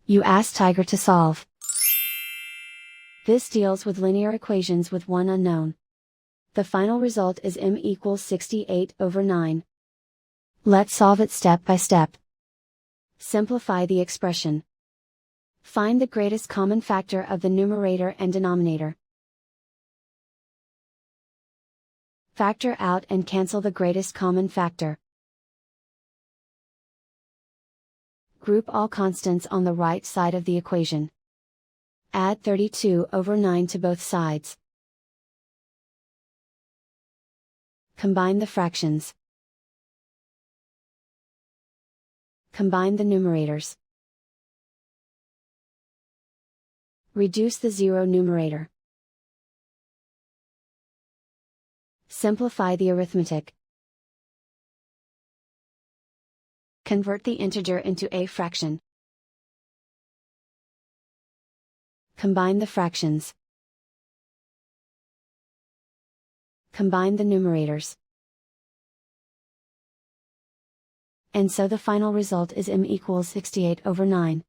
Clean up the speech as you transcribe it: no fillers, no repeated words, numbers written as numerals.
You ask Tiger to solve. This deals with linear equations with one unknown. The final result is m equals 68/9. Let's solve it step by step. Simplify the expression. Find the greatest common factor of the numerator and denominator. Factor out and cancel the greatest common factor. Group all constants on the right side of the equation. Add 32/9 to both sides. Combine the fractions. Combine the numerators. Reduce the zero numerator. Simplify the arithmetic. Convert the integer into a fraction. Combine the fractions. Combine the numerators. And so the final result is m equals 68/9.